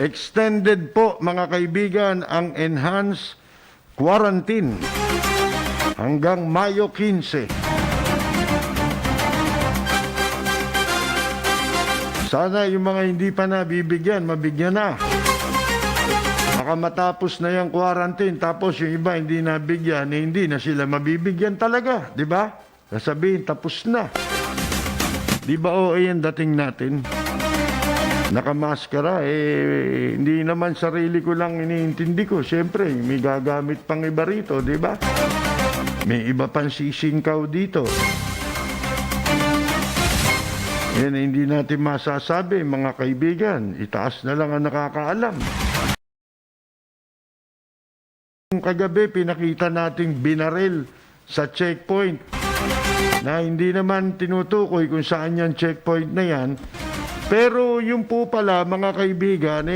extended po mga kaibigan ang enhanced quarantine hanggang Mayo 15. Sana yung mga hindi pa nabibigyan, mabigyan na. Baka matapos na yung quarantine, tapos yung iba hindi nabigyan, hindi na sila mabibigyan talaga, di ba? Sasabihin, tapos na. Di ba yung dating natin? Nakamaskara, hindi naman sarili ko lang iniintindi ko. Siyempre, may gagamit pang iba rito, di ba? May iba pang sisingkaw dito. Yan, hindi natin masasabi, mga kaibigan. Itaas na lang ang nakakaalam. Kagabi, pinakita nating binaril sa checkpoint na hindi naman tinutukoy kung saan yung checkpoint na yan. Pero yung po pala, mga kaibigan,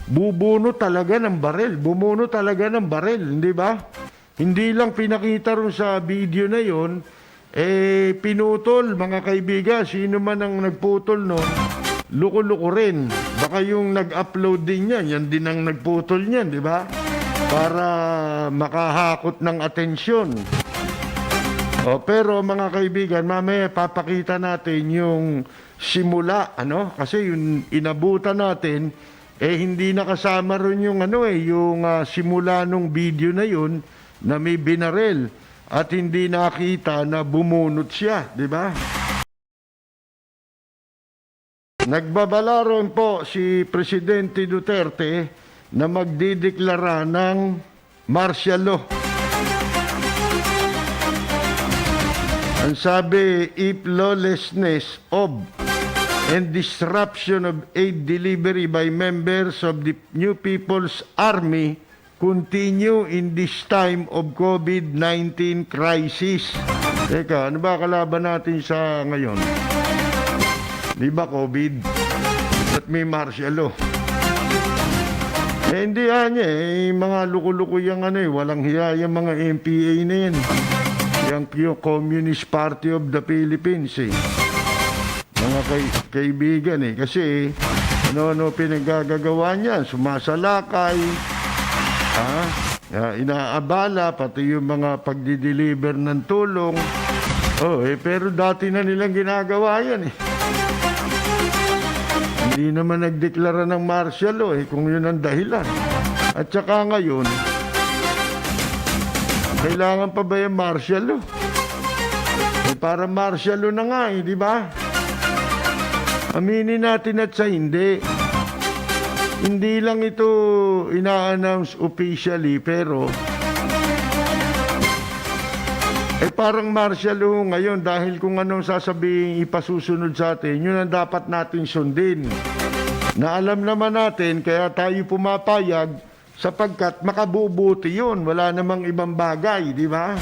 bubuno talaga ng baril. Bumuno talaga ng baril, hindi ba? Hindi lang pinakita rin sa video na yon, pinutol, mga kaibigan. Sino man ang nagputol nun, luko-luko rin. Baka yung nag-upload din yan, yan din ang nagputol niyan, di ba? Para makahakot ng atensyon. Pero mga kaibigan, mamaya papakita natin yung simula, kasi yung inabutan natin, hindi nakasama rin yung yung simula nung video na yun na may binaril at hindi nakita na bumunot siya, di ba? Nagbabala rin po si Presidente Duterte na magdideklara ng martial law. Ang sabi, if lawlessness of and disruption of aid delivery by members of the New People's Army continue in this time of COVID-19 crisis. Teka, ano ba kalaban natin sa ngayon? Di ba COVID? At may martial law. Hindi mga luko-luko yung walang hiya yung mga MPA na yan. Yung Communist Party of the Philippines mga kaibigan kasi ano pinaggagawa niyan, sumasalakay, inaabala pati yung mga pagdi-deliver ng tulong. Pero dati na nilang ginagawa yan Hindi naman nagdeklara ng martial law kung yun ang dahilan. At saka ngayon, kailangan pa ba yung martial law? Para martial law na nga di ba? Aminin natin at sa hindi. Hindi lang ito ina-announce officially, pero parang martial law ngayon dahil kung anong sasabihin ipasusunod sa atin, yun ang dapat natin sundin. Na alam naman natin, kaya tayo pumapayag, sapagkat makabubuti yun. Wala namang ibang bagay, di ba?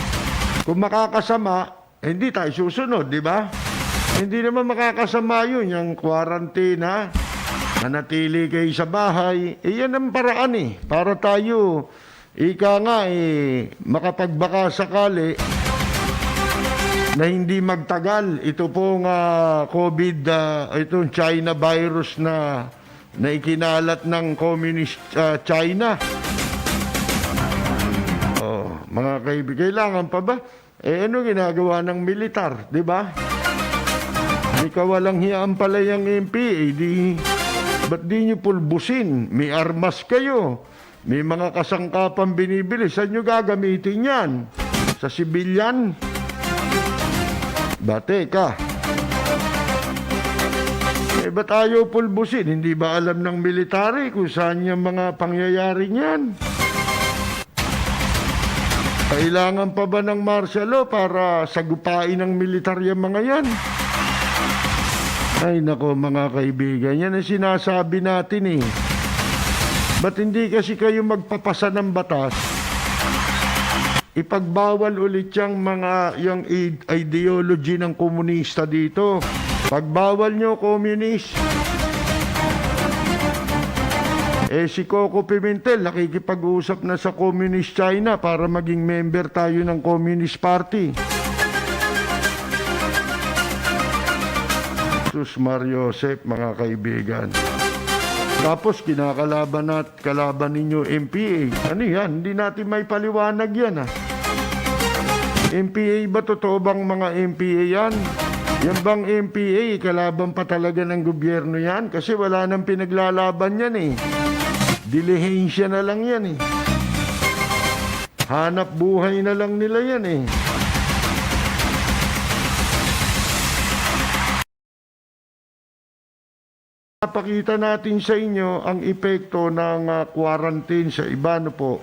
Kung makakasama, hindi tayo susunod, di ba? Hindi naman makakasama yun, yung quarantine, manatili kayo sa bahay. Yan ang paraan para tayo, makapagbaka sakali na hindi magtagal. Ito pong COVID, itong China virus na ikinalat ng Communist China. Mga kaibigan, kailangan pa ba? Ano ginagawa ng militar, di ba? Kawalang hiyaan pala yung MPA, ba't di nyo pulbusin? May armas kayo, may mga kasangkapan binibili, saan nyo gagamitin yan? Sa sibilyan? Bate ka. Ba't ayaw pulbusin? Hindi ba alam ng military kung saan yung mga pangyayari niyan? Kailangan pa ba ng martial law para sagupain ng militarya mga yan? Ay nako mga kaibigan, yan ang sinasabi natin Ba't hindi kasi kayo magpapasa ng batas? Ipagbawal ulit yung ideology ng komunista dito. Pagbawal nyo, communist. Si Coco Pimentel nakikipag-usap na sa Communist China para maging member tayo ng Communist Party. Sus Mario Josep, mga kaibigan. Tapos kalaban ninyo MPA. Ano yan? Hindi natin may paliwanag yan MPA ba? Totoo bang mga MPA yan? Yan bang MPA? Kalaban pa talaga ng gobyerno yan? Kasi wala nang pinaglalaban yan Dilihensya na lang yan Hanap buhay na lang nila yan Napakita natin sa inyo ang epekto ng quarantine sa iba, po.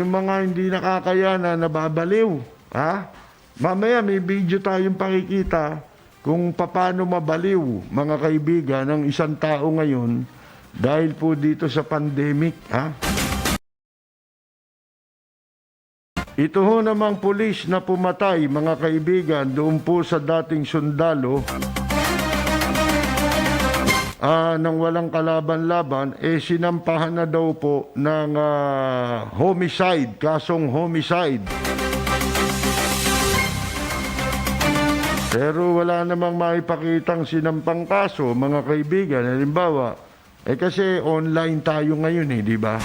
Yung mga hindi nakakayanan, nababaliw. Mamaya may video tayong pakikita kung paano mabaliw, mga kaibigan, ng isang tao ngayon dahil po dito sa pandemic. Ito ho namang pulis na pumatay, mga kaibigan, doon po sa dating sundalo, nang walang kalaban-laban, sinampahan na daw po ng homicide, kasong homicide. Pero wala namang maipakitang sinampang kaso, mga kaibigan. Halimbawa, kasi online tayo ngayon di ba?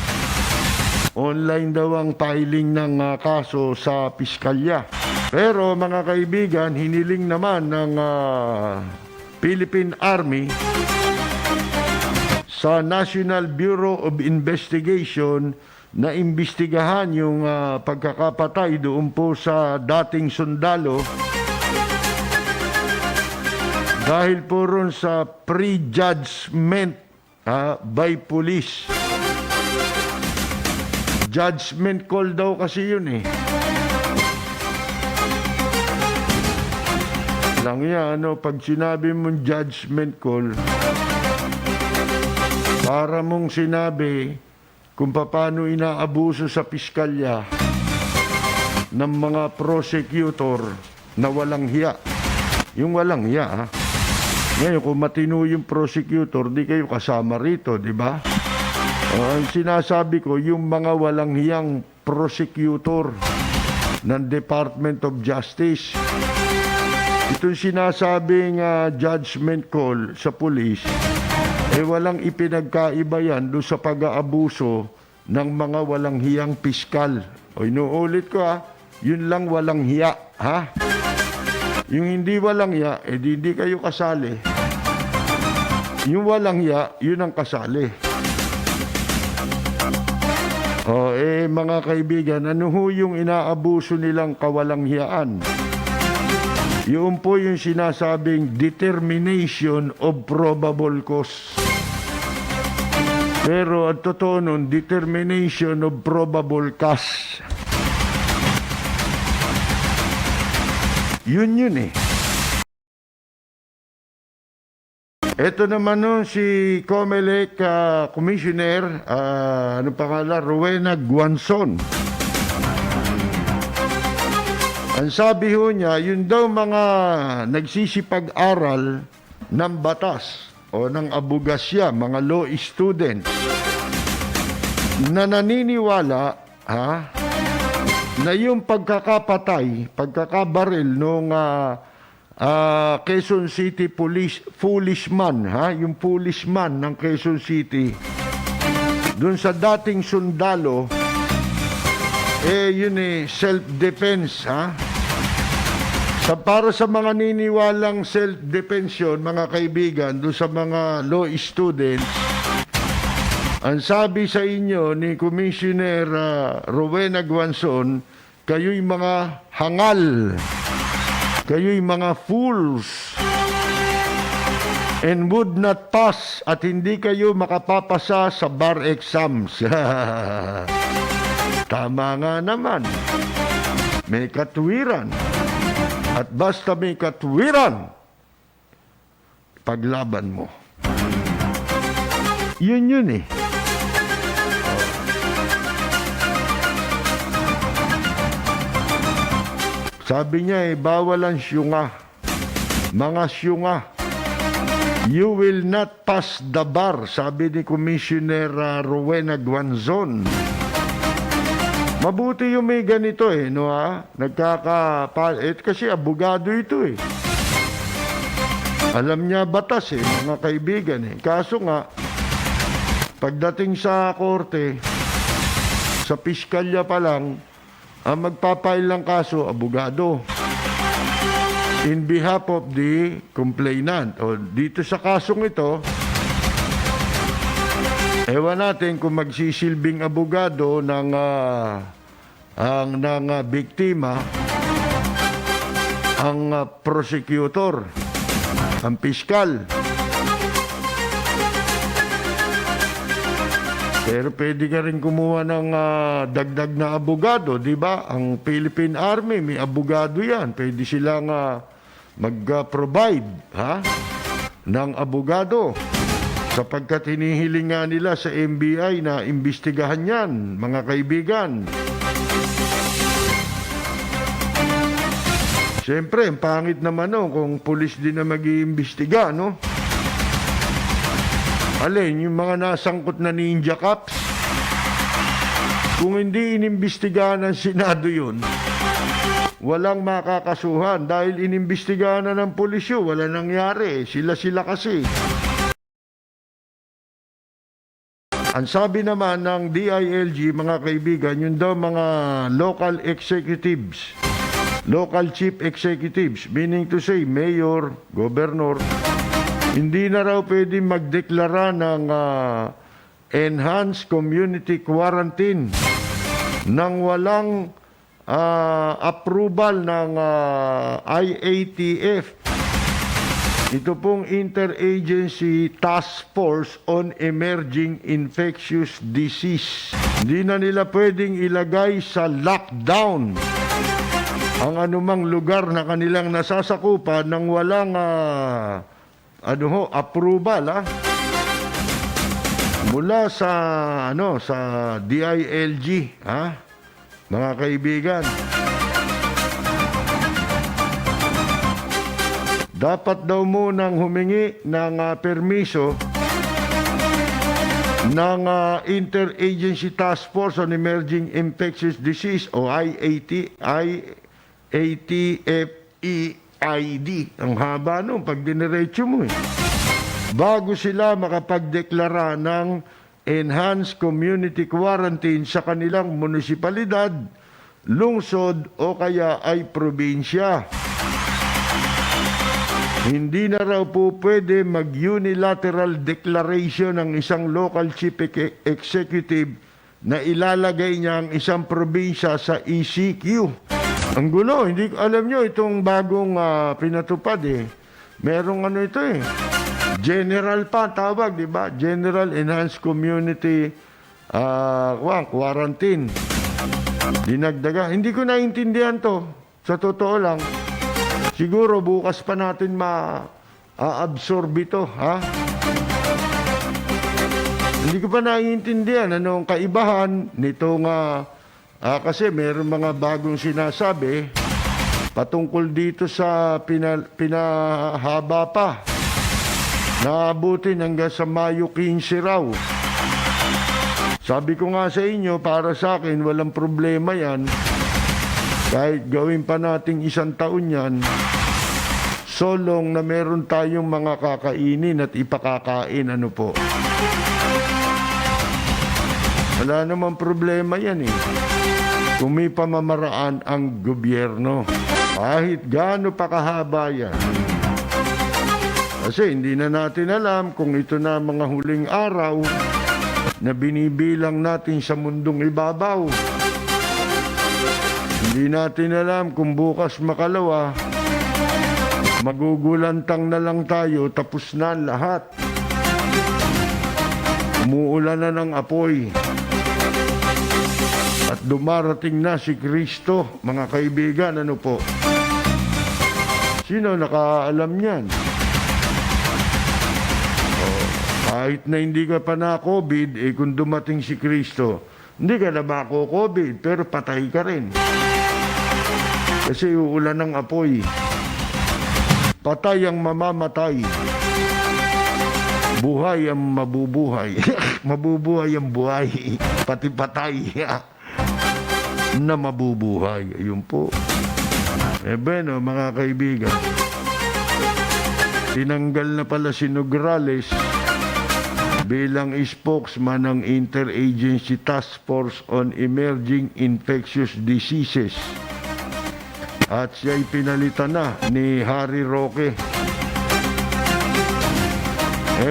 Online daw ang filing ng kaso sa piskalya. Pero mga kaibigan, hiniling naman ng Philippine Army sa National Bureau of Investigation na imbestigahan yung pagkakapatay doon po sa dating sundalo dahil po ron sa prejudgment by police. Judgment call daw kasi yun Lang yan, pag sinabi mong judgment call, para mong sinabi kung paano inaabuso sa piskalya ng mga prosecutor na walang hiya. Yung walang hiya, Ngayon, kung matino yung prosecutor, di kayo kasama rito, di ba? Ang sinasabi ko, yung mga walang hiyang prosecutor ng Department of Justice. Itong sinasabing judgment call sa police, walang ipinagkaiba yan doon sa pag-aabuso ng mga walang hiyang piskal. Inuulit ko yun lang walang hiya, Yung hindi walang hiya, hindi kayo kasali. Yung walang hiya, yun ang kasali. Mga kaibigan, ano ho yung inaabuso nilang kawalang hiyaan? Yun po yung sinasabing determination of probable cause. Pero ang totoo nun, determination of probable cause. Yun Ito naman si COMELEC Commissioner, Rowena Guanzon. Ang sabi ho niya, yun daw mga nagsisipag-aral ng batas o ng abogasya, mga law students, na naniniwala na yung pagkakabaril nung Quezon City policeman, yung policeman ng Quezon City, dun sa dating sundalo, yun self-defense, para sa mga niniwalang self-defense yun, mga kaibigan, doon sa mga law students, ang sabi sa inyo ni Commissioner Rowena Guanzon, kayo'y mga hangal, kayo'y mga fools, and would not pass, at hindi kayo makapapasa sa bar exams. Tama nga naman. May katuwiran. At basta may katuwiran, paglaban mo. Yun Sabi niya bawal ang syunga. Mga syunga. You will not pass the bar, sabi ni Commissioner Rowena Guanzon. Mabuti yung may ganito kasi abogado ito Alam niya batas mga kaibigan Kaso nga, Pagdating sa korte, sa piskalya pa lang, ang magpapail ng kaso, abogado. In behalf of the complainant. O dito sa kasong ito, ewan natin kung magsisilbing abogado ng biktima, ang prosecutor, ang piskal. Pero pwede ka rin kumuha ng dagdag na abogado, di ba? Ang Philippine Army, may abogado yan. Pwede silang mag-provide ng abogado. Sapagkat hinihiling nga nila sa NBI na imbestigahan yan, mga kaibigan. Siyempre, ang pangit naman kung pulis din na mag-iimbestiga, no? Alin, yung mga nasangkot na ninja cops, kung hindi inimbestigahan ng Senado yun, walang makakasuhan dahil inimbestigahan na ng pulis yun, wala nangyari. Sila kasi. Ang sabi naman ng DILG, mga kaibigan, yun daw mga local executives, local chief executives, meaning to say, mayor, governor, hindi na raw pwede magdeklara ng enhanced community quarantine nang walang approval ng IATF. Ito pong Interagency Task Force on Emerging Infectious Disease. Hindi na nila pwedeng ilagay sa lockdown ang anumang lugar na kanilang nasasakupan nang walang approval mula sa sa DILG, mga kaibigan. Dapat daw munang humingi ng permiso ng Interagency Task Force on Emerging Infectious Disease o IATFEID. Ang haba nun pag diniretso mo bago sila makapagdeklara ng enhanced community quarantine sa kanilang munisipalidad, lungsod o kaya ay probinsya. Hindi na raw po pwede mag-unilateral declaration ng isang local chief executive na ilalagay niya ang isang probinsya sa ECQ. Ang gulo, hindi alam nyo itong bagong pinatupad Merong ito General pa tawag, di ba? General Enhanced Community Quarantine. Dinagdaga. Hindi ko naintindihan to. Sa totoo lang. Siguro bukas pa natin ma-absorb ito, Hindi ko pa naiintindihan anong kaibahan nitong kasi meron mga bagong sinasabi patungkol dito sa pinahaba pa. Naabutin hanggang sa Mayo 15 raw. Sabi ko nga sa inyo, para sa akin, walang problema yan. Kahit gawin pa nating 1 taon yan, so long na meron tayong mga kakainin at ipakakain, Wala namang problema yan Kung may pamamaraan ang gobyerno, kahit gaano pa kahaba yan. Kasi hindi na natin alam kung ito na mga huling araw na binibilang natin sa mundong ibabaw. Hindi natin alam kung bukas makalawa, magugulantang na lang tayo, tapos na lahat. Umuulan na ng apoy. At dumarating na si Kristo, mga kaibigan, Sino nakaalam niyan? Kahit na hindi ka pa na-COVID, kung dumating si Kristo, hindi ka na mako-COVID, pero patay ka rin. Kasi uulan ng apoy. Patay ang mamamatay. Buhay ang mabubuhay. Mabubuhay ang buhay. Pati patay na mabubuhay. Ayun po. Bueno, mga kaibigan, tinanggal na pala si Nograles bilang spokesman ng Interagency Task Force on Emerging Infectious Diseases. At siya'y pinalitan na ni Harry Roque.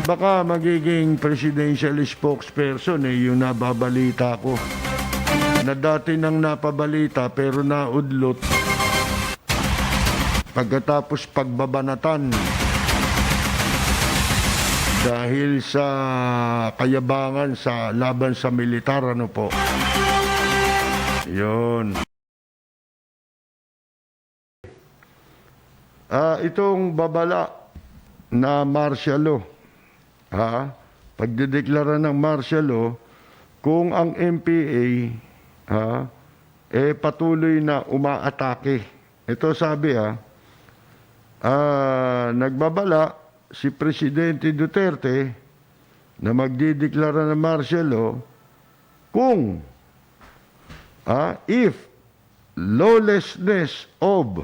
Baka magiging presidential spokesperson yung nababalita ko. Na dati nang napabalita pero naudlot. Pagkatapos pagbabanatan dahil sa kayabangan sa laban sa militar, ano po. Yun. Itong babala na martial law, pagdedeklara ng martial law, kung ang MPA patuloy na umaatake. Ito sabi nagbabala si Presidente Duterte na magdideklara ng martial law kung if lawlessness of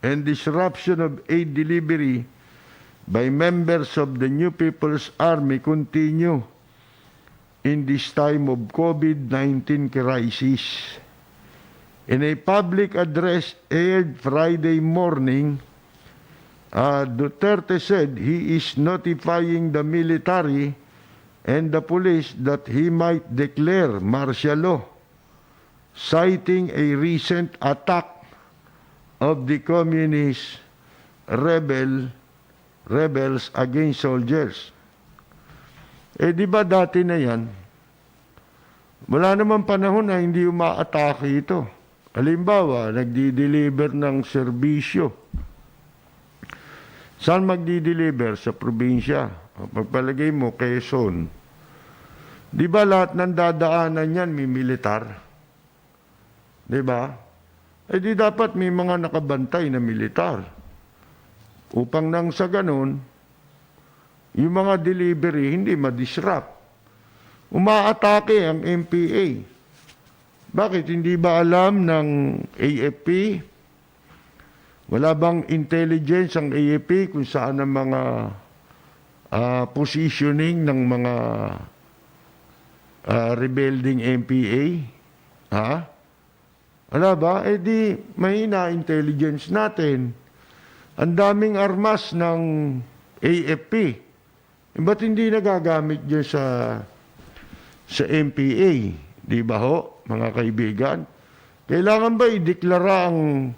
and disruption of aid delivery by members of the New People's Army continue in this time of COVID-19 crisis. In a public address aired Friday morning, Duterte said he is notifying the military and the police that he might declare martial law, citing a recent attack of the communist rebels against soldiers. Di ba dati na yan? Wala naman panahon na hindi umaatake ito. Halimbawa, nagdi-deliver ng serbisyo. Saan magdi-deliver? Sa probinsya. Pagpalagay mo, Quezon. Di ba lahat ng dadaanan yan may militar? Di ba? Di dapat may mga nakabantay na militar. Upang nang sa ganun, yung mga delivery hindi ma-disrupt. Umaatake ang MPA. Bakit? Hindi ba alam ng AFP? Wala bang intelligence ang AFP kung saan ang mga positioning ng mga rebuilding MPA? Wala ba? Di mahina intelligence natin. Ang daming armas ng AFP. Ba't hindi nagagamit dyan sa MPA? Di ba ho, mga kaibigan? Kailangan ba ideklara ang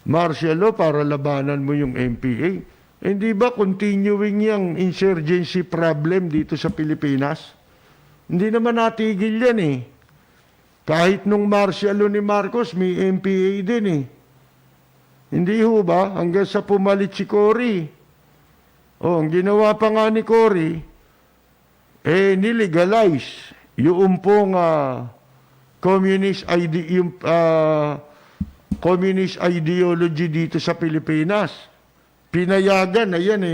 martial law para labanan mo yung MPA? Hindi ba continuing yung insurgency problem dito sa Pilipinas? Hindi naman natigil yan Kahit nung martial law ni Marcos, may MPA din Hindi ho ba? Hanggang sa pumalit si Cory. Ang ginawa pa nga ni Cory, nilegalize yung pong communist ideology dito sa Pilipinas. Pinayagan na yan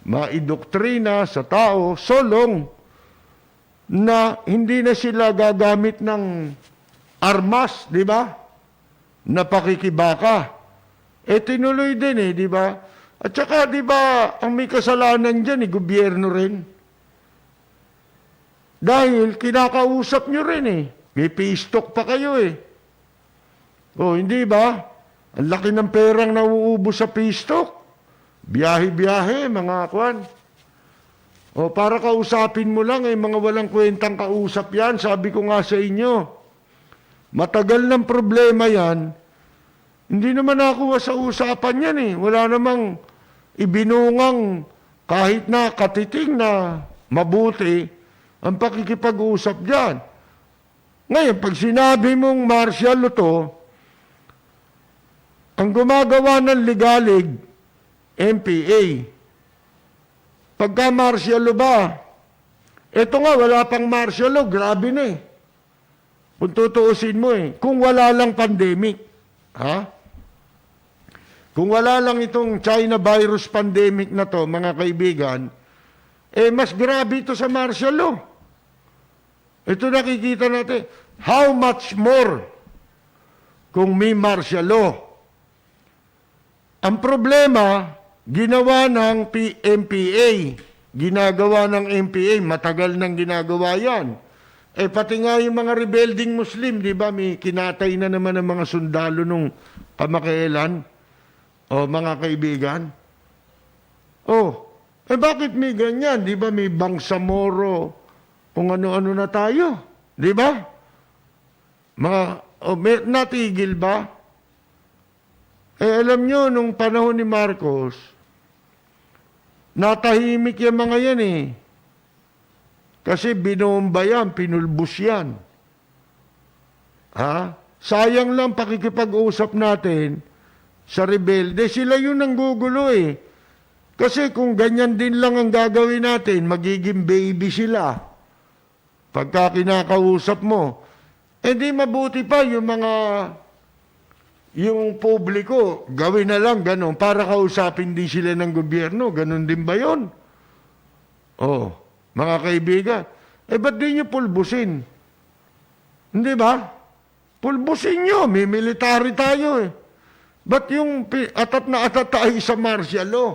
maidoktrina sa tao, so long na hindi na sila gagamit ng armas, di ba? Na pakikibaka. Tinuloy din di ba? At saka, di ba, ang may kasalanan dyan, gobyerno rin. Dahil kinakausap nyo rin May pistok pa kayo hindi ba? Ang laki ng perang nauubos sa pistok. Biyahe-biyahe, mga kwan. Para kausapin mo lang, mga walang kwentang kausap yan. Sabi ko nga sa inyo, matagal ng problema yan. Hindi naman nakuha sa usapan yan Wala namang ibinungang kahit na katiting na mabuti ang pakikipag-usap dyan. Ngayon, pag sinabi mong martial law to, ang gumagawa ng ligalig, MPA. Pagka martial law ba, eto nga, wala pang martial law, grabe na Kung tutuusin mo kung wala lang pandemic, Kung wala lang itong China virus pandemic na to, mga kaibigan, mas grabe ito sa martial law. Ito nakikita natin. How much more kung may martial law? Ang problema, ginawa ng MPA ginagawa ng MPA, matagal nang ginagawa yan. Eh pati nga yung mga rebelding Muslim, di ba, may kinatay na naman ng mga sundalo nung kamakailan. O mga kaibigan. Oh, eh bakit may ganyan? Di ba may Bangsamoro, kung ano-ano na tayo? Di ba? Natigil ba? Eh alam nyo, nung panahon ni Marcos, natahimik yung mga yan eh. Kasi binomba yan, pinulbus yan. Ha? Sayang lang pakikipag-usap natin sa rebelde. Sila yun ang gugulo eh. Kasi kung ganyan din lang ang gagawin natin, magiging baby sila. Pagka kinakausap mo. Eh di mabuti pa yung publiko, gawin na lang ganun para kausapin din sila ng gobyerno. Ganun din ba yun? Oh. Mga kaibigan, eh ba't di nyo pulbusin? Hindi ba? Pulbusin nyo, may military tayo eh. Ba't yung atat na atat tayo sa martial law?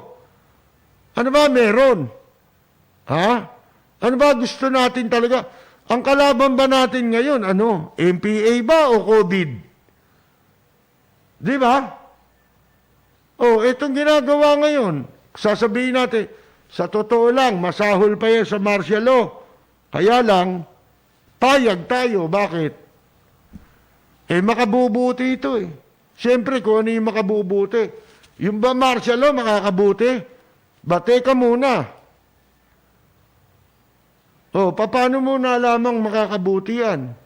Ano ba meron? Ha? Ano ba gusto natin talaga? Ang kalaban ba natin ngayon, ano? MPA ba o COVID? Di ba? Oh, itong ginagawa ngayon, sasabihin natin, sa totoo lang, masahol pa yan sa martial law. Kaya lang, payag tayo. Bakit? Eh, makabubuti ito eh. Siyempre, kung ano yung makabubuti. Yung ba martial law, makakabuti? Bate ka muna. O, paano mo na lamang makakabuti yan?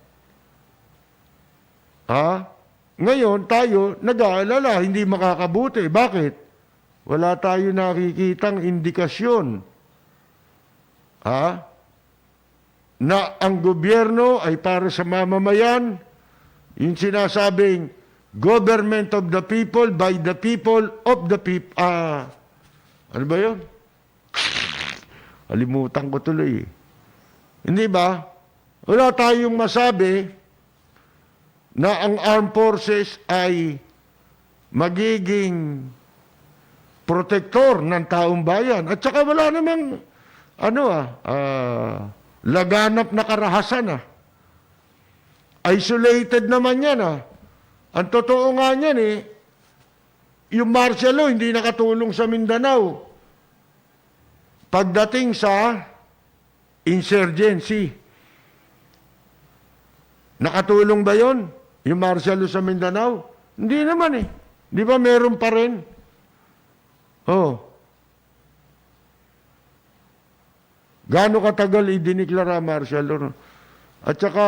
Ha? Ngayon, tayo, nag-aalala, hindi makakabuti. Bakit? Wala tayo nakikitang indikasyon. Ha? Na ang gobyerno ay para sa mamamayan, yung sinasabing government of the people, by the people, of the people. Ano ba yun? Alimutan ko tuloy. Hindi ba? Wala tayong masabi na ang armed forces ay magiging protektor ng taong bayan. At saka wala namang laganap na karahasan. Isolated naman yan. Ang totoo nga niyan yung martial law hindi nakatulong sa Mindanao. Pagdating sa insurgency, nakatulong ba yon yung martial law sa Mindanao? Hindi naman Di ba meron pa rin? Oh. Gaano katagal idiniklara martial law? At saka,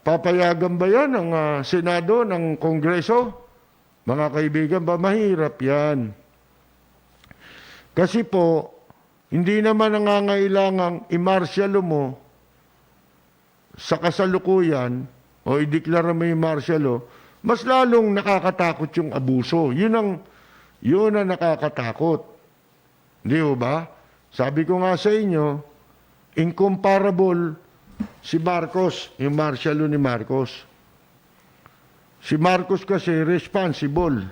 papayagan ba yan ng Senado, ng Kongreso? Mga kaibigan ba, mahirap yan. Kasi po, hindi naman nangangailangang i-martial law mo sa kasalukuyan o ideklara mo yung martial law, mas lalong nakakatakot yung abuso. Yun ang nakakatakot. Di ba? Sabi ko nga sa inyo, incomparable si Marcos, yung martial law ni Marcos. Si Marcos kasi responsible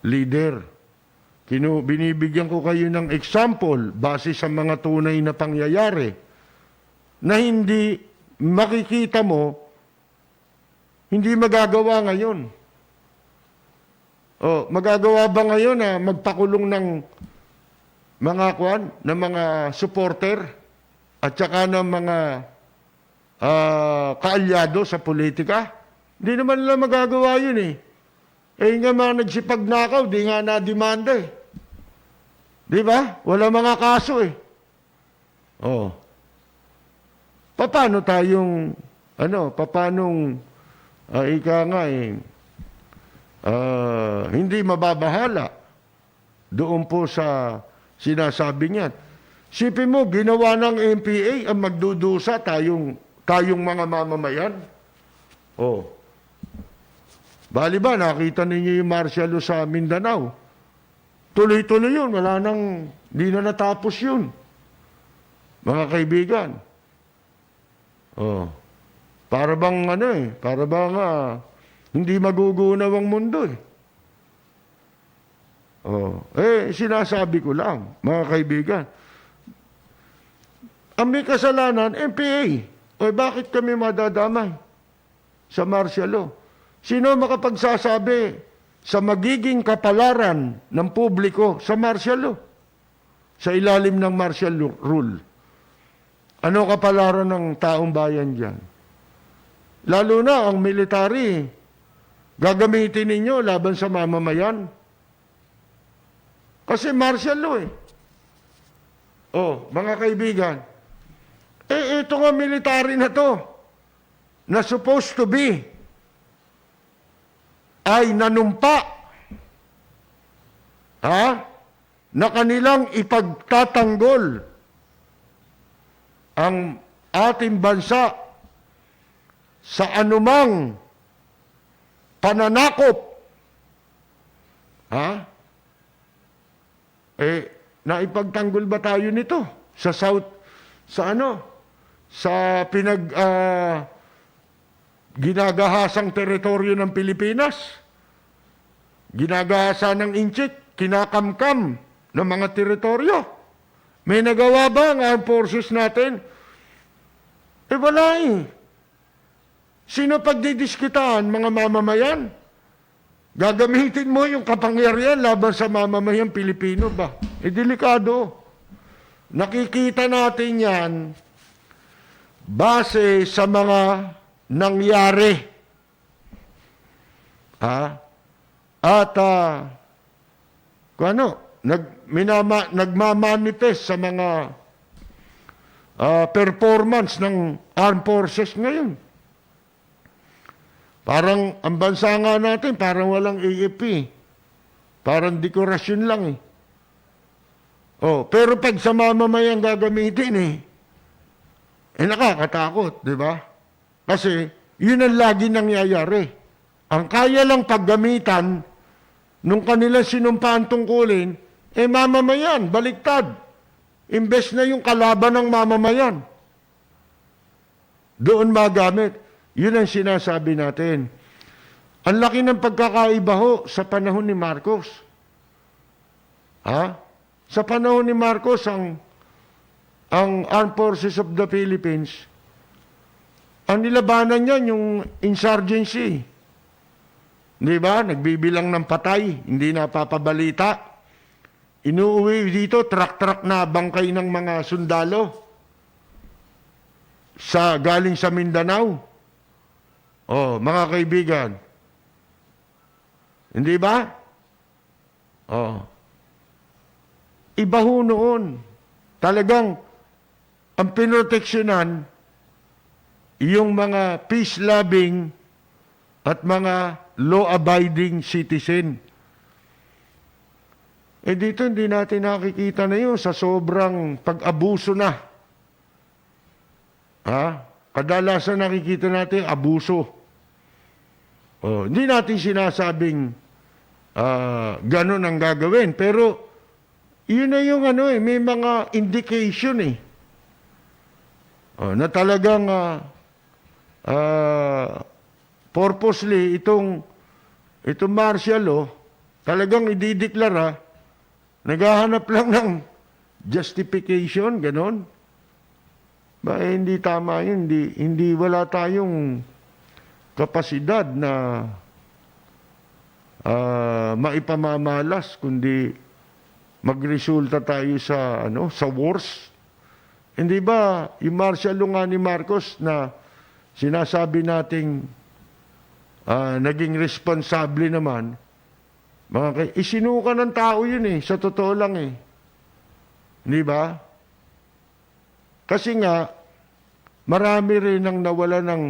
leader. Binibigyan ko kayo ng example base sa mga tunay na pangyayari na hindi makikita mo, hindi magagawa ngayon. Magagawa ba ngayon na magpakulong ng mga supporter at saka ng mga kaalyado sa politika? Hindi naman nila magagawa yun nga mga nagsipagnakaw, di nga na-demanda Di ba? Wala mga kaso paano tayong, hindi mababahala doon po sa sinasabi niya. Sipin mo, ginawa ng MPA ang magdudusa tayong mga mamamayan. Bali ba, nakita ninyo yung martial law sa Mindanao? Tuloy-tuloy yun, di na natapos yun. Mga kaibigan. Para bang hindi magugunaw ang mundo sinasabi ko lang, mga kaibigan. Ang may kasalanan, MPA. O bakit kami madadamay sa martial law? Sino makapagsasabi sa magiging kapalaran ng publiko sa martial law? Sa ilalim ng martial rule. Ano kapalaran ng taong bayan dyan? Lalo na ang military, gagamitin ninyo laban sa mamamayan. Kasi martial law eh. Oh, mga kaibigan, ito nga military na to, na supposed to be, ay nanumpa, na kanilang ipagtatanggol ang ating bansa sa anumang pananakop. Naipagtanggol ba tayo nito sa ginagahasang teritoryo ng Pilipinas? Ginagahasa ng inchik, kinakamkam ng mga teritoryo. May nagawa ba ang armed forces natin? Wala eh. Sino pagdidiskitaan? Mga mamamayan? Gagamitin mo yung kapangyarihan laban sa mamamayang Pilipino ba? Delikado. Nakikita natin yan base sa mga nangyari. Nagmamanifest sa mga performance ng armed forces ngayon. Parang ang bansa nga natin, parang walang AFP. Parang dekorasyon lang eh. Pero pag sa mamamayang gagamitin nakakatakot, di ba? Kasi yun ang lagi nangyayari. Ang kaya lang paggamitan nung kanilang sinumpaan tungkulin, mamamayan, baliktad. Imbes na yung kalaban ng mamamayan. Doon magamit. Yun ang sinasabi natin. Ang laki ng pagkakaiba sa panahon ni Marcos. Sa panahon ni Marcos, ang Armed Forces of the Philippines, ang nilabanan niyan yung insurgency. Di ba? Nagbibilang ng patay, hindi napapabalita. Inuuwi dito, truck-truck na bangkay ng mga sundalo galing sa Mindanao. Mga kaibigan. Hindi ba? Iba ho noon. Talagang ang pinoteksyonan yung mga peace-loving at mga law-abiding citizen. Dito hindi natin nakikita na yun sa sobrang pag-abuso na. Kadalasan nakikita natin abuso. Hindi natin sinasabing ganun ang gagawin. Pero yun na yung may mga indication na talagang purposely itong martial law talagang idideklara, naghahanap lang ng justification, ganon. Hindi tama yun. Hindi wala tayong kapasidad na maipamamalas, kundi magresulta tayo sa wars. Hindi ba yung martial law nga ni Marcos na sinasabi nating naging responsable naman, isinuka ng tao yun sa totoo lang Hindi ba? Kasi nga, marami rin ang nawala ng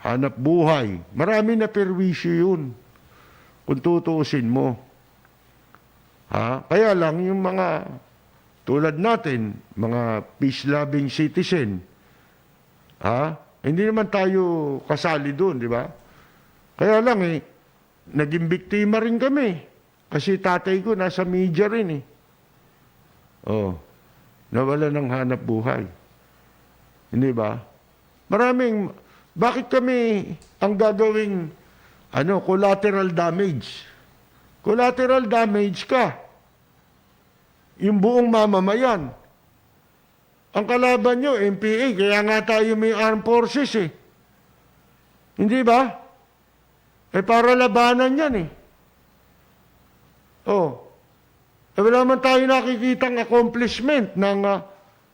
hanap buhay. Marami na perwisyo yun. Kung tutuusin mo. Kaya lang yung mga tulad natin, mga peace-loving citizen, hindi naman tayo kasali doon, di ba? Kaya lang naging biktima rin kami. Kasi tatay ko nasa media rin nawala ng hanap buhay. Hindi ba? Bakit kami ang gagawing collateral damage? Collateral damage ka. Yung buong mamamayan. Ang kalaban nyo, MPA, kaya nga tayo may armed forces eh. Hindi ba? Para labanan yan eh. Wala man tayo nakikitang accomplishment ng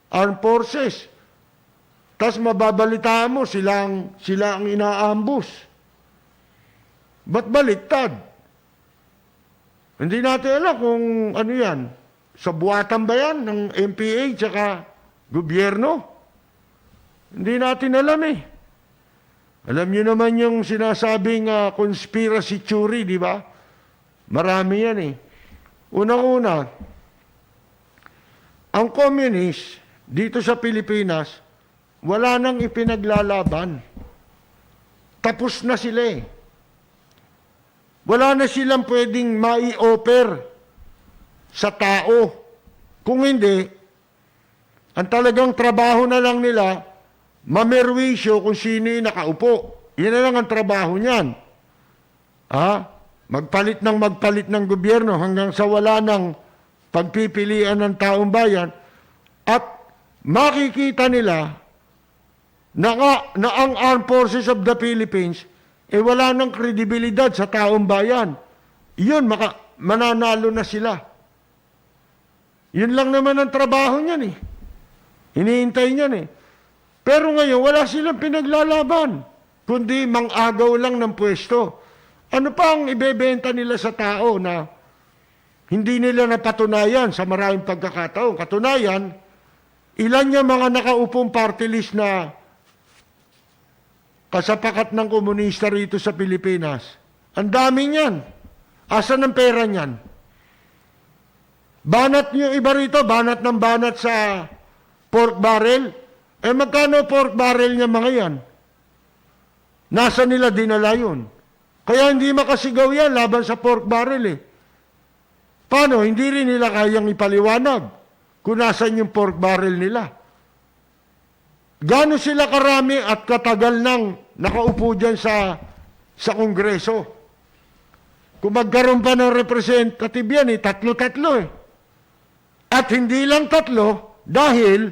armed forces. Tapos mababalitaan mo, sila ang inaambus. Ba't baliktad? Hindi natin alam kung ano yan. Sa buwatan ba yan ng MPA tsaka gobyerno? Hindi natin alam eh. Alam niyo naman yung sinasabing conspiracy theory, di ba? Marami yan eh. Unang-una, ang communist dito sa Pilipinas, wala nang ipinaglalaban. Tapos na sila eh. Wala na silang pwedeng mai-offer sa tao. Kung hindi, ang talagang trabaho na lang nila, mamerwisyo kung sino yung nakaupo. Yan na lang ang trabaho niyan. Magpalit ng gobyerno hanggang sa wala ng pagpipilian ng taong bayan at makikita nila na ang Armed Forces of the Philippines wala ng kredibilidad sa taong bayan. Yun, mananalo na sila. Yun lang naman ang trabaho niyan eh. Hinihintay niyan eh. Pero ngayon, wala silang pinaglalaban, kundi mang-agaw lang ng pwesto. Ano pa ang ibebenta nila sa tao na hindi nila napatunayan sa maraming pagkakataon? Katunayan, ilan yung mga nakaupong party list na kasapakat ng komunista rito sa Pilipinas? Ang dami niyan. Asan ang pera niyan? Banat niyo iba rito, banat ng banat sa pork barrel. Magkano pork barrel niya mga yan? Nasa nila dinala yun. Kaya hindi makasigaw yan laban sa pork barrel eh. Paano? Hindi rin nila kayang ipaliwanag kung nasan yung pork barrel nila. Gano'n sila karami at katagal nang nakaupo dyan sa Kongreso. Kung magkaroon pa ng representative yan tatlo-tatlo eh. At hindi lang tatlo dahil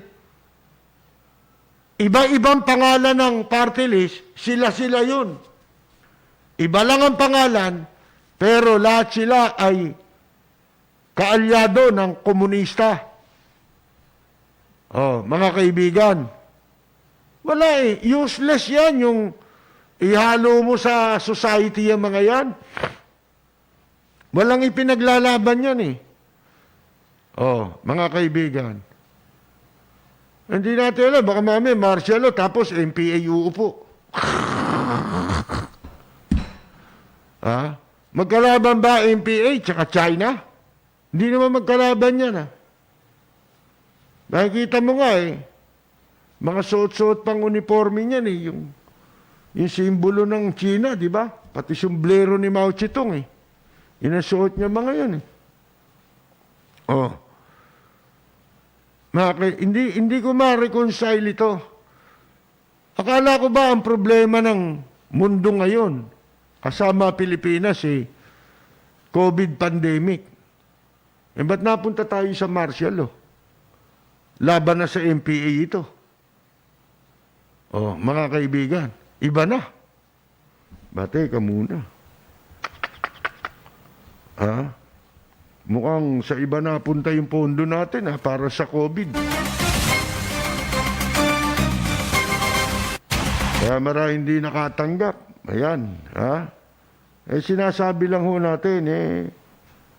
iba-ibang pangalan ng party list, sila-sila yun. Iba lang ang pangalan, pero lahat sila ay kaalyado ng komunista. Mga kaibigan, wala eh. Useless yan yung ihalo mo sa society yung mga yan. Walang ipinaglalaban yan eh. Mga kaibigan. Hindi natin alam, baka mami, martial law, tapos MPA uupo. Magkalaban ba MPA tsaka China? Hindi naman magkalaban yan Nakikita mo nga eh. Mga suot-suot pang uniforme niyan eh. Yung simbolo ng China, di ba? Pati sombrero ni Mao Zedong eh. Inasuot niya mga yan eh. Hindi ko ma-reconcile ito. Akala ko ba ang problema ng mundo ngayon, kasama Pilipinas COVID pandemic. Ba't napunta tayo sa martial law? Laban na sa MPA ito. Mga kaibigan, iba na. Bate ka muna. Mukhang sa iba na punta yung pondo natin para sa COVID. Kaya marami hindi nakatanggap. Ayan. Sinasabi lang ho natin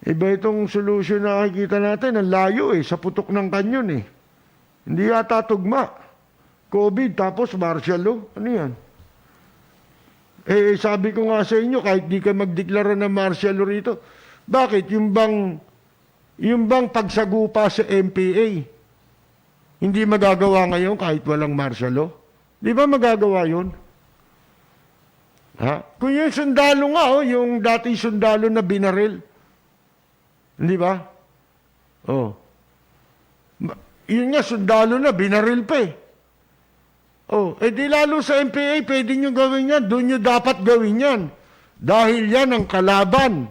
iba itong solusyon na nakikita natin. Ang layo sa putok ng kanyon Hindi yata tugma. COVID tapos martial law. Ano yan? Sabi ko nga sa inyo, kahit di ka magdeklara ng martial law rito, bakit? Yung bang pagsagupa sa MPA, hindi magagawa ngayon kahit walang martial law? Di ba magagawa yun? Kung yung sundalo nga, yung dating sundalo na binaril, hindi ba? Yun nga, sundalo na, binaril pa di lalo sa MPA, pwede nyo gawin yan, doon nyo dapat gawin yan. Dahil yan ang kalaban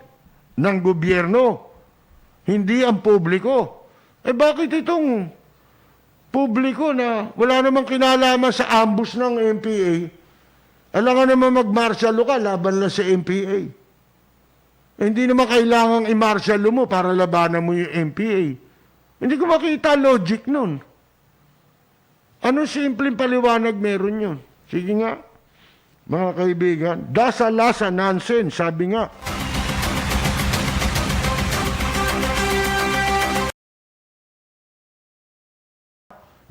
ng gobyerno, hindi ang publiko. Bakit itong publiko na wala namang kinalaman sa ambush ng MPA. Alam nga naman mag-martial law ka, laban lang sa MPA. Hindi naman kailangang i-martial law mo para labanan mo yung MPA. Hindi ko makita logic nun. Ano simpleng paliwanag meron yun? Sige nga, mga kaibigan, dasa-lasa nonsense, sabi nga.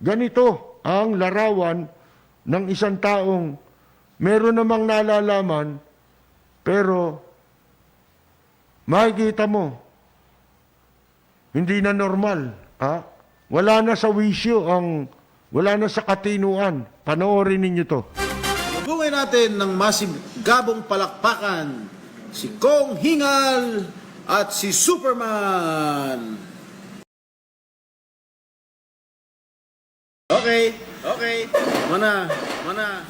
Ganito ang larawan ng isang taong meron namang nalalaman, pero makikita mo, hindi na normal. Ha? Wala na sa wisyo, wala na sa katinuan. Panoorin ninyo to. Bungay natin ng masigabong palakpakan si Kong Hingal at si Superman. Okay. Mana.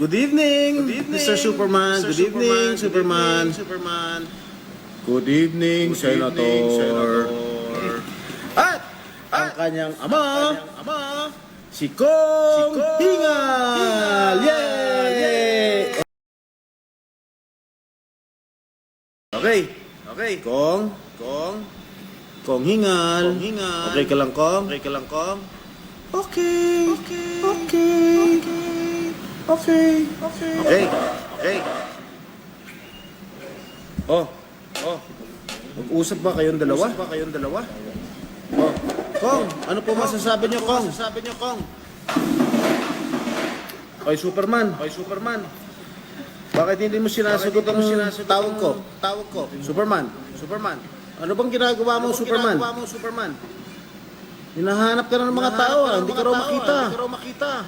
Good evening, Mr. Superman. Good evening, Superman. Good evening, Senator. At ang kanyang ama, si Kong Hingal. Yay! Okay. Kong Hingal. Okay ka lang, Kong? Okay. Oh. Mag-usap ba kayong dalawa? Oh. Kong, ano po masasabi niyo, Kong? Oy, Superman. Bakit hindi mo sinasagot ang tawag ko? Superman. Ano bang ginagawa mo, Superman? Hinahanap ka na ng mga tao, hindi ka raw makita.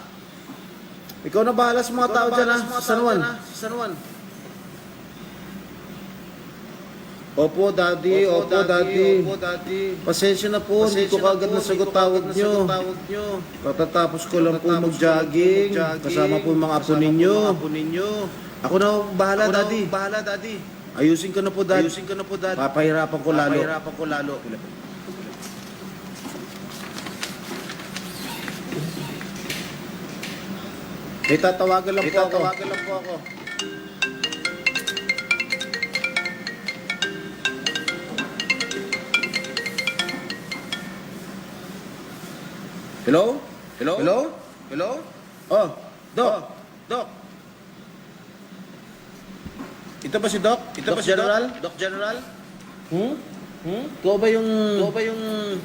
Ikaw na bahala sa mga tao dyan, sa San Juan. Opo, Daddy. Pasensya na po, hindi ko kagad nasagot tawag nyo. Katatapos ko lang po mag-jogging, kasama po yung mga apo ninyo. Ako na bahala, Daddy. Ayusin ko na po, Daddy. Papahirapan ko lalo. May tatawagan lang po ako. Hello? Oh, Doc. Ito ba si Doc? Doc General? Ikaw ba yung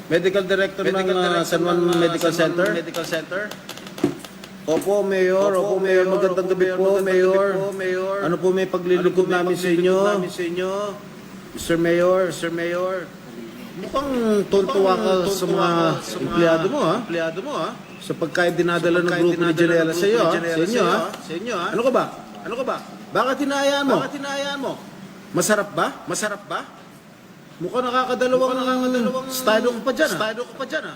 medical director ng San Juan Medical Center? Opo, Mayor. Magandang gabi po, Mayor. Ano po may paglilingkod namin sa inyo? Mr. Mayor. Mukhang tuntua ka sa mga empleyado mo, ha? Sa pagkain dinadala ng grupo ni Janela sa iyo, ha? Sa inyo, ha? Ano ka ba? Bakit hinahayaan mo? Masarap ba? Mukhang nakakadalawang estado ka pa dyan, ha?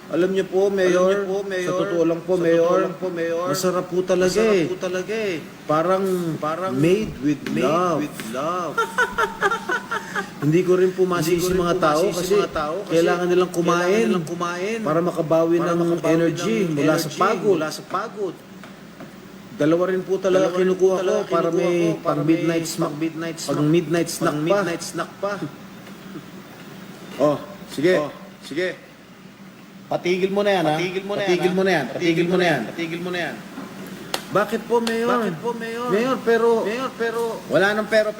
Alam niyo po, Mayor, sa totoo lang po, Mayor, masarap po talaga eh. Parang made with love. Hindi ko rin po masisi mga tao kasi kailangan nilang kumain para makabawi ng energy mula sa pagod. Dalawa rin po talaga kinukuha ko para may pang midnight snack pa. Oh, sige. Patigil mo na yan, ha? Patigil mo na yan. Bakit po, Mayor? Mayor, pero... Wala nang pero.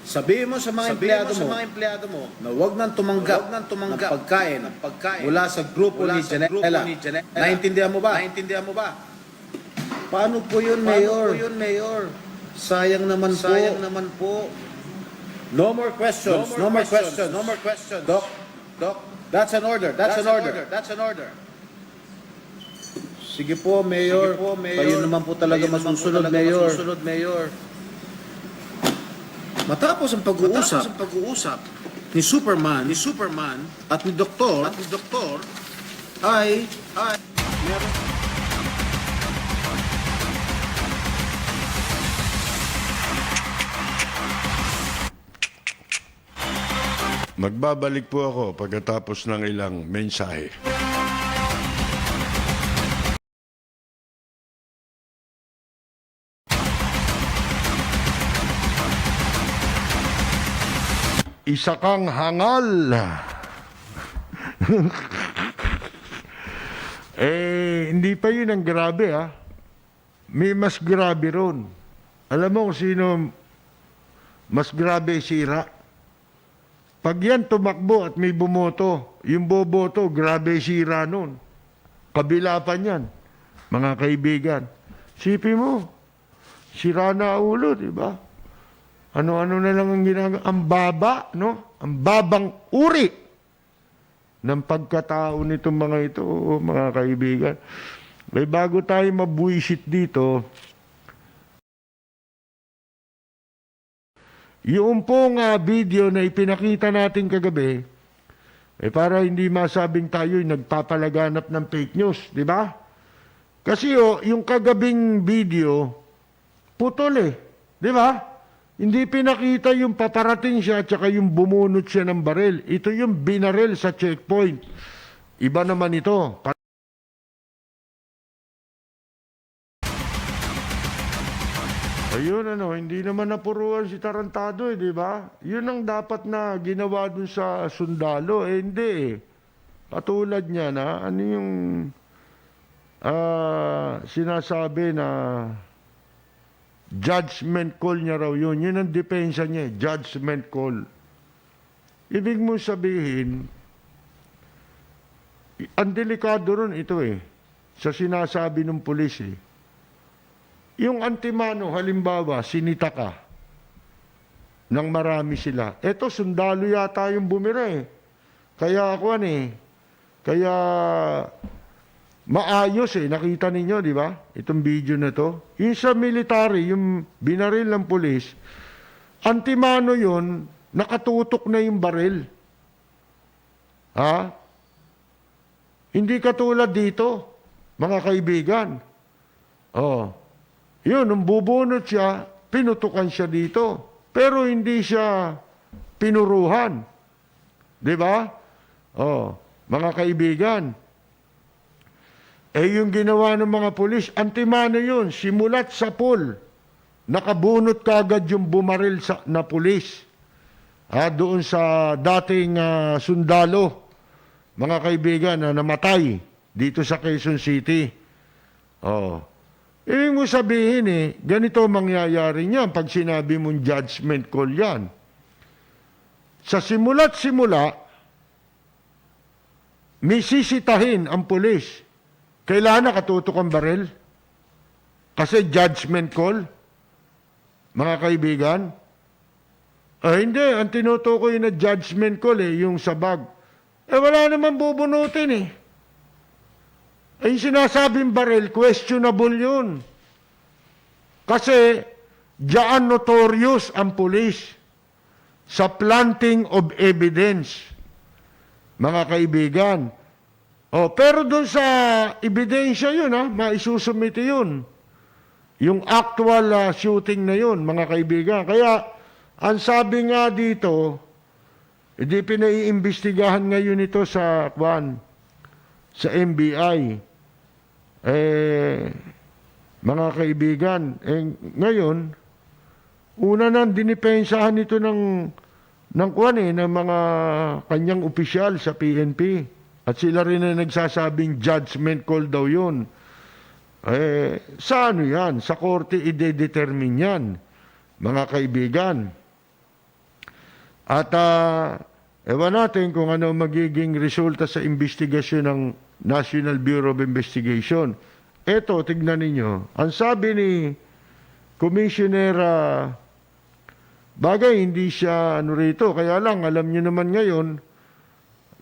Sabihin mo sa mga empleyado mo na huwag nang tumanggap ng pagkain mula sa grupo ni Janela. Naintindihan mo ba? Paano po yun, Mayor? Sayang naman po. No more questions. Doc, that's an order. Sige po, Mayor. Kayo naman po talaga masusunod, Mayor. Matapos ang pag-uusap ni Superman at ni Doktor ay meron Magbabalik po ako pagkatapos ng ilang mensahe. Isa kang hangal. Hindi pa yun ang grabe, ha? May mas grabe ron. Alam mo kung sino mas grabe sira? Pag yan tumakbo at may bumoto, yung boboto, grabe sira nun. Kabila pa niyan, mga kaibigan. Sipi mo, sira na ulo, di ba? Ano-ano na lang ang ginagawa. Ang baba, no? Ang babang uri ng pagkatao nitong mga ito, mga kaibigan. May bago tayo mabuisit dito, yung pong video na ipinakita natin kagabi, para hindi masabing tayo'y nagpapalaganap ng fake news, di ba? Kasi yung kagabing video, putol di ba? Hindi pinakita yung paparating siya at saka yung bumunot siya ng baril. Ito yung binaril sa checkpoint. Iba naman ito. Ayun hindi naman napuruan si Tarantado di ba? Yun ang dapat na ginawa dun sa sundalo. Hindi Katulad niya na, ano yung sinasabi na judgment call niya raw yun. Yun ang depensa niya, judgment call. Ibig mo sabihin, ang delikado ron ito sa sinasabi ng pulis Yung antimano, halimbawa, sinita ka, nang marami sila. Eto, sundalo yata yung bumira Kaya ako kaya maayos nakita ninyo, di ba? Itong video na to. Yung sa military, yung binaril ng pulis, antimano yun, nakatutok na yung baril. Hindi katulad dito, mga kaibigan. Yun, nung bubunot siya, pinutukan siya dito. Pero hindi siya pinuruhan. Di ba? Mga kaibigan. Yung ginawa ng mga pulis, antimano yun, simulat sa pool. Nakabunot kagad yung bumaril na pulis. Doon sa dating sundalo, mga kaibigan, na namatay dito sa Quezon City. Ibig mo sabihin ganito mangyayari niyan pag sinabi mong judgment call yan. Sa simula't simula, may sisitahin ang pulis. Kailangan nakatutok ang baril? Kasi judgment call, mga kaibigan. Hindi, ang tinutukoy na judgment call yung sa bag. Wala naman bubunutin yung sinasabing baril, questionable yun. Kasi, diyan notorious ang pulis sa planting of evidence, mga kaibigan. Pero doon sa ebidensya yun, maisusumite yun. Yung actual shooting na yun, mga kaibigan. Kaya, ang sabi nga dito, hindi pinaiimbestigahan ngayon ito sa NBI. Mga kaibigan, ngayon, una nang dinipensahan ito ng mga kanyang opisyal sa PNP. At sila rin na nagsasabing judgment call daw yun. Sa ano yan? Sa korte ide-determine yan, mga kaibigan. At ewan natin kung ano magiging resulta sa investigasyon ng National Bureau of Investigation. Eto, tignan ninyo. Ang sabi ni Commissioner, bagay, hindi siya rito. Kaya lang, alam nyo naman ngayon,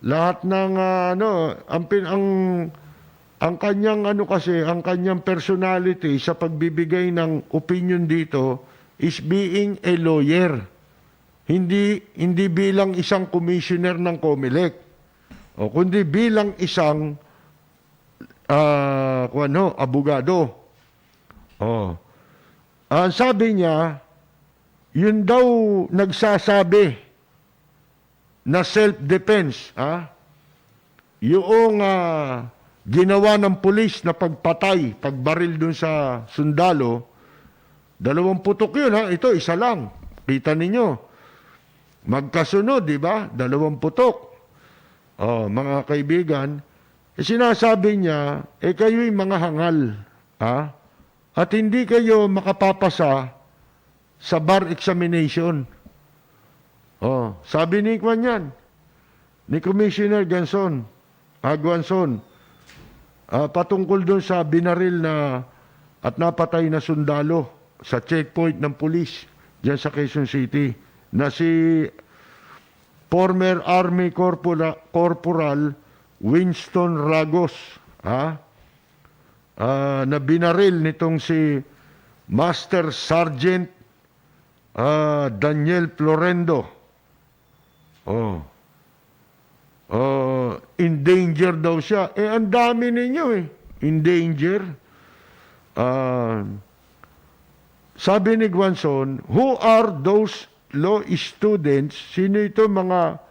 lahat ng ang kanyang ang kanyang personality sa pagbibigay ng opinion dito is being a lawyer. Hindi bilang isang commissioner ng COMELEC. Kundi bilang isang abogado. Sabi niya, yun daw nagsasabi na self-defense, yung ginawa ng pulis na pagpatay, pagbaril dun sa sundalo, 2 putok yun, ito isa lang. Kita ninyo, magkasunod, di ba? 2 putok. Mga kaibigan, sinasabi niya, kayo'y mga hangal, at hindi kayo makapapasa sa bar examination. Sabi ni Kwan yan, ni Commissioner Guanzon, patungkol doon sa binaril na at napatay na sundalo sa checkpoint ng pulis dyan sa Quezon City, na si former Army Corporal Winston Ragos, na binaril nitong si Master Sergeant Daniel Florendo. In danger daw siya. Ang dami ninyo in danger. Sabi ni Guanzon, who are those law students? Sino ito mga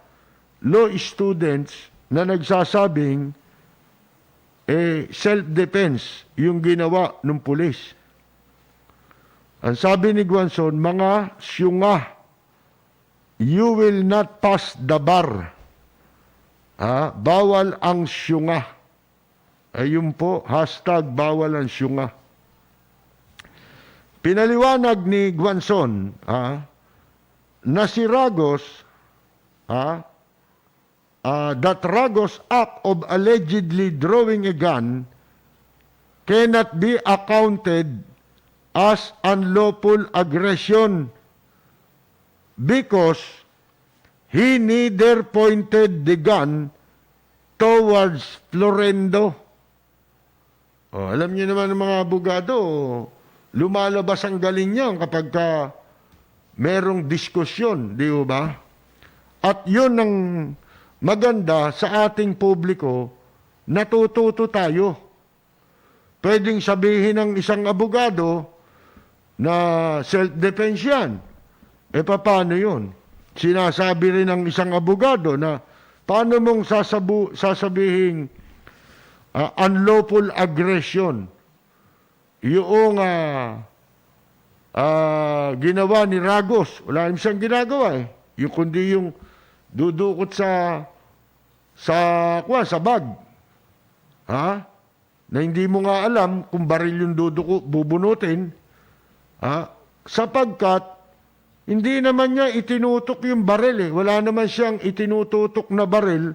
law students na nagsasabing self-defense yung ginawa ng pulis? Ang sabi ni Guanzon, mga syunga, you will not pass the bar. Bawal ang syunga. Ayun po, hashtag bawal ang syunga. Pinaliwanag ni Guanzon na si Ragos, that Ragos' act of allegedly drawing a gun cannot be accounted as unlawful aggression because he neither pointed the gun towards Florendo. Alam niyo naman ng mga abogado, lumalabas ang galing niyan kapag merong diskusyon, di ba? At yun ang maganda sa ating publiko, natututo tayo. Pwedeng sabihin ng isang abogado na self-defense yan. Paano yun? Sinasabi rin ng isang abogado na paano mong sasabihin unlawful aggression? Yung ginawa ni Ragos, wala naman siyang ginagawa Yung kundi yung dudukot sa bag. Na hindi mo nga alam kung baril yung bubunutin. Sapagkat hindi naman niya itinutok yung baril Wala naman siyang itinututok na baril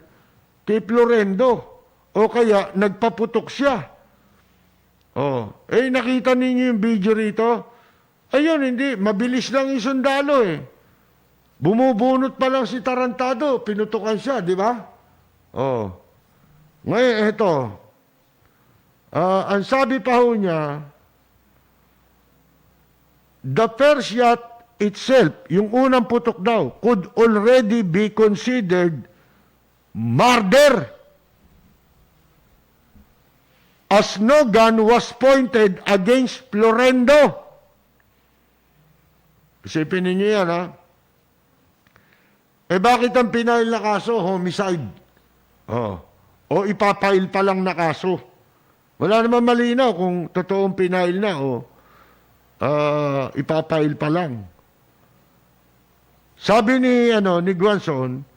kay Florendo. O kaya nagpaputok siya. Nakita ninyo yung video rito? Ayun, hindi. Mabilis lang yung sundalo Bumubunot pa lang si Tarantado. Pinutukan siya, di ba? Ngayon, ito. Ang sabi pa ho niya, the first shot itself, yung unang putok daw, could already be considered murder as no gun was pointed against Florendo. Isipin ninyo yan, bakit ang pinail na kaso? Homicide. O ipapail pa lang na kaso. Wala naman malinaw kung totoong pinail na o ipapail pa lang. Sabi ni Guanzon,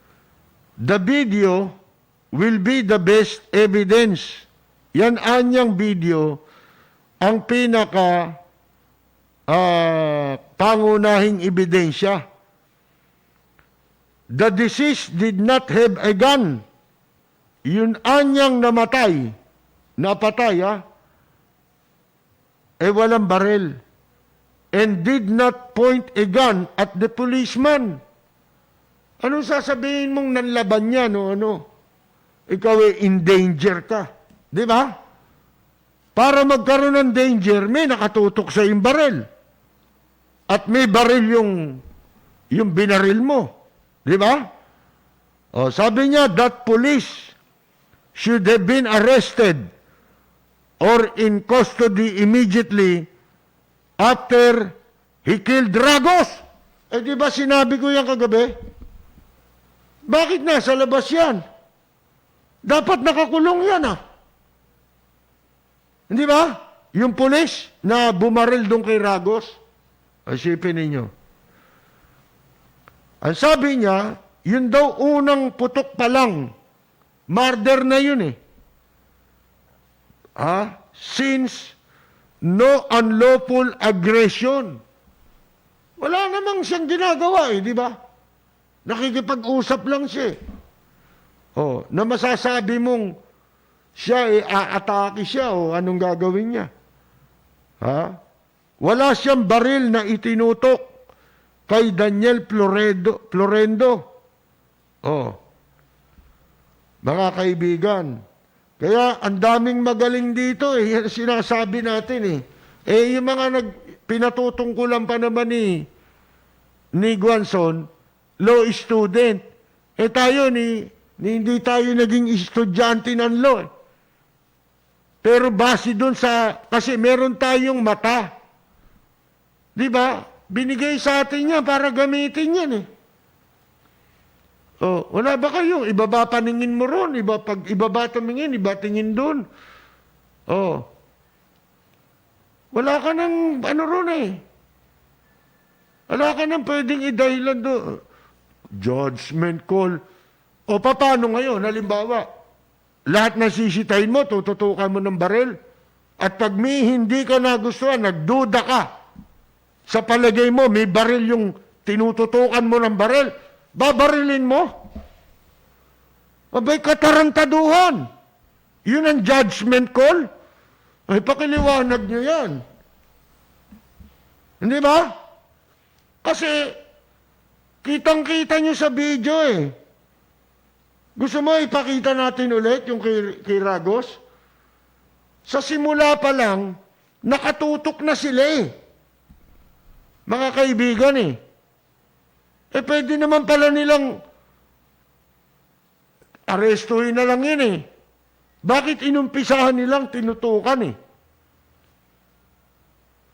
the video will be the best evidence. Yan anyang video ang pinaka pangunahing ebidensya. The deceased did not have a gun. Yun anyang napatay, walang baril. And did not point a gun at the policeman. Anong sasabihin mong nanlaban niya, Ikaw in danger ka. Di ba? Para magkaroon ng danger, may nakatutok sa yung baril. At may baril yung binaril mo. Di ba? Sabi niya, that police should have been arrested or in custody immediately after he killed Ragos. Di ba sinabi ko yan kagabi? Bakit nasa labas yan? Dapat nakakulong yan Hindi ba? Yung pulis na bumaril doon kay Ragos, isipin ninyo. Ang sabi niya, yun daw unang putok pa lang, murder na yun Since no unlawful aggression. Wala namang siyang ginagawa di ba? Nakikipag-usap lang siya. Na masasabi mong siya aatake siya anong gagawin niya? Wala siyang baril na itinutok kay Daniel Florendo. Mga kaibigan, kaya ang daming magaling dito sinasabi natin yung mga pinatutungkulan pa naman ni Guanzon, law student. Tayo hindi tayo naging estudyante ng law. Pero base doon kasi meron tayong mata. Di ba? Binigay sa atin yan para gamitin yan wala ba kayo? Iba ba paningin mo ron? Pag iba ba tumingin, iba tingin doon. Wala ka ng ron Wala ka ng pwedeng idahilan doon. Judgment call. Paano ngayon? Halimbawa, lahat na sisitahin mo, tututukan mo ng baril. At pag hindi ka nagustuhan, nagduda ka. Sa palagay mo, may baril yung tinututukan mo ng baril. Babarilin mo? Abay, katarantaduhan. Yun ang judgment call. Pakiliwanag nyo yan. Hindi ba? Kasi, kitang-kita nyo sa video Gusto mo ipakita natin ulit yung kay Ragos? Sa simula pa lang, nakatutok na sila Mga kaibigan pwede naman pala nilang arestuhin na lang yun Bakit inumpisahan nilang tinutukan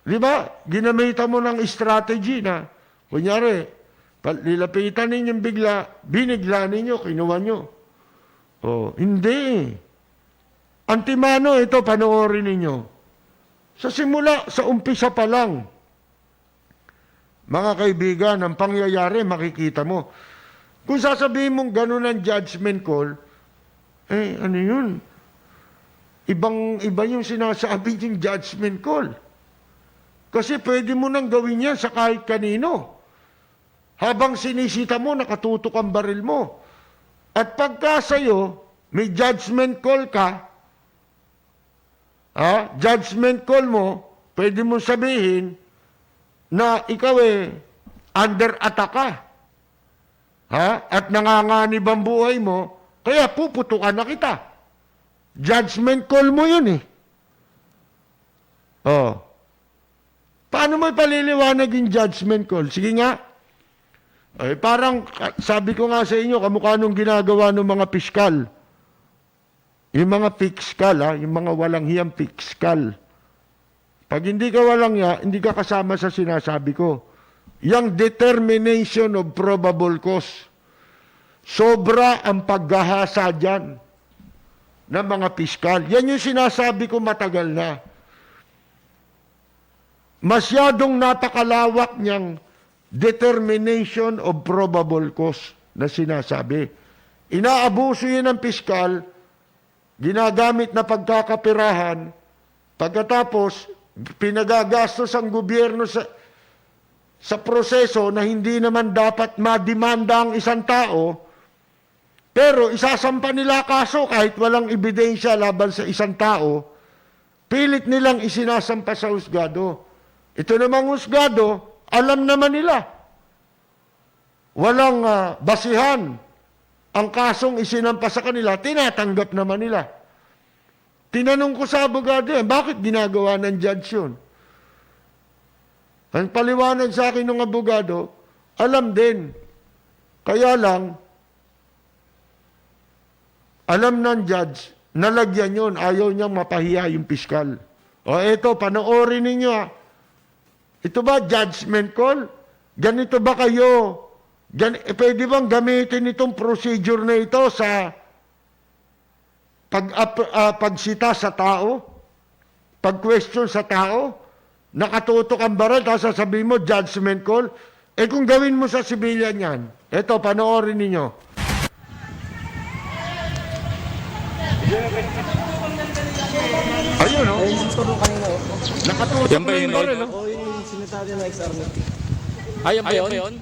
Di ba? Ginamitan mo ng strategy na, kunyari, lilapitan ninyong bigla, binigla ninyo, kinuha nyo. Hindi. Antimano, ito, panoorin ninyo. Sa simula, sa umpisa pa lang, mga kaibigan, ang pangyayari, makikita mo. Kung sasabihin mong ganun ang judgment call, ano yun? Iba yung sinasabi yung judgment call. Kasi pwede mo nang gawin yan sa kahit kanino. Habang sinisita mo, nakatutok ang baril mo. At pagka sa'yo, may judgment call ka, judgment call mo, pwede mo sabihin na ikaw under attack ka. At nanganganib ang buhay mo, kaya puputukan na kita. Judgment call mo yun Paano mo ipaliliwanag yung judgment call? Sige nga. Parang, sabi ko nga sa inyo, kamukha nung ginagawa ng mga piskal. Yung mga piskal, yung mga walang hiyang piskal. Pag hindi ka walang hiya, hindi ka kasama sa sinasabi ko. Yung determination of probable cause. Sobra ang paghahasa dyan ng mga piskal. Yan yung sinasabi ko matagal na. Masyadong napakalawak niyang determination of probable cause na sinasabi. Inaabuso yun ng piskal, ginagamit na pagkakapirahan, pagkatapos pinagagastos ang gobyerno sa proseso na hindi naman dapat mademanda ang isang tao, pero isasampa nila kaso kahit walang ebidensya laban sa isang tao, pilit nilang isinasampa sa husgado. Ito namang husgado, alam naman nila. Walang basihan ang kasong isinampa sa kanila, tinatanggap naman nila. Tinanong ko sa abogado bakit ginagawa ng judge yun? Ang paliwanag sa akin ng abogado, alam din. Kaya lang, alam ng judge, nalagyan yun, ayaw niyang mapahiya yung piskal. Eto, panoorin ninyo Ito ba judgment call? Ganito ba kayo Pwede bang gamitin itong procedure na ito sa pagsita sa tao? Pag-question sa tao? Nakatutok ang baril, tapos sasabihin mo, judgment call? Eh kung gawin mo sa civilian yan, eto, panoorin ninyo. Ayun, oh. Nakatutok Yan ba na yun, yung baril, Lord? oh. O yung sinitado na ex-army. Ayun ba yun?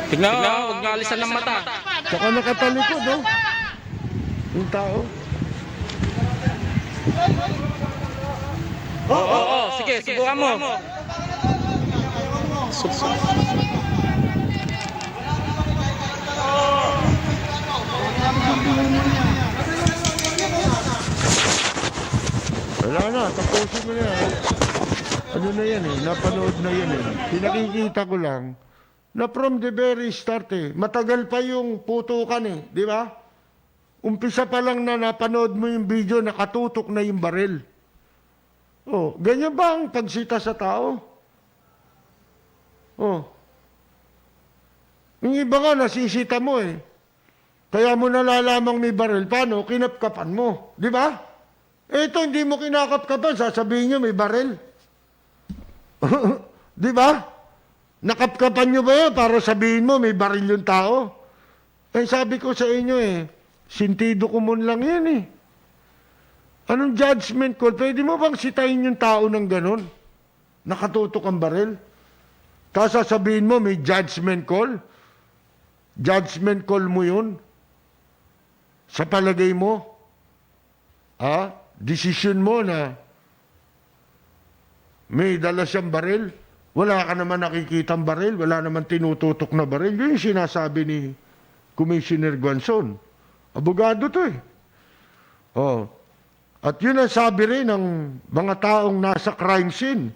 Tignan mo, huwag nyo alisan ng mata. Tsaka nakatalikod, oh. Yung tao. Oo, sige, subukan mo. Wala na, tapusin mo na yan. Ano na yan eh, napanood na yan eh. Pinakikita ko lang na from the very start eh, matagal pa yung putukan eh, di ba? Umpisa pa lang na napanood mo yung video, nakatutok na yung baril. Oh, ganyan ba ang pagsita sa tao? Oh. Yung iba nga, nasisita mo eh. Kaya mo nalalamang may baril. Paano? Kinapkapan mo. Di ba? Ito, hindi mo kinakapkapan. Sasabihin nyo may baril. Di ba? Nakapkapan nyo ba yan para sabihin mo may baril yung tao? Eh, sabi ko sa inyo eh, sintido ko mun lang yan eh. Anong judgment call? Pwede mo bang sitahin yung tao ng ganun? Nakatutok ang baril? Tapos sasabihin mo may judgment call? Judgment call mo yun? Sa palagay mo? Decision mo na may dala siyang baril? Wala ka naman nakikitang baril? Wala naman tinututok na baril? Yun yung sinasabi ni Commissioner Guanzon. Abogado to eh. Oh. At yun ang sabi rin ng mga taong nasa crime scene,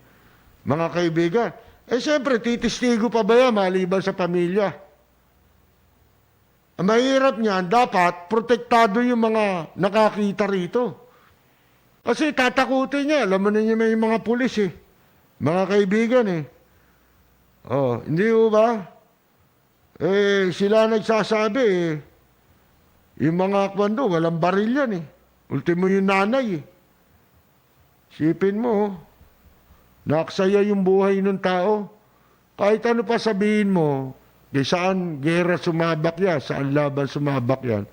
mga kaibigan. Eh siyempre, titistigo pa ba yan maliban sa pamilya? Ang mahirap niyan, dapat protektado yung mga nakakita rito. Kasi tatakutin niya, alam mo ninyo may mga pulis eh. Mga kaibigan eh. Oh, hindi mo ba? Eh, sila nagsasabi eh. Yung mga kwando, walang baril yan eh. Ultimo yung nanay eh. Sipin mo, oh. Naksaya yung buhay ng tao. Kahit ano pa sabihin mo, saan gera sumabak yan, saan laban sumabak yan.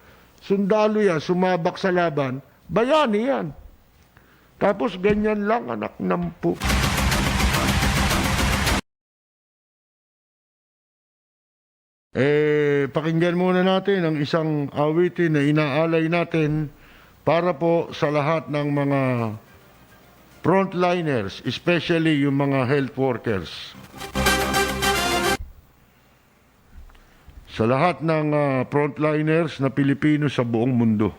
Sundalo yan, sumabak sa laban, bayani yan. Tapos ganyan lang, anak ng po. Pakinggan muna natin ang isang awitin na inaalay natin para po sa lahat ng mga frontliners, especially yung mga health workers. Sa lahat ng frontliners na Pilipino sa buong mundo.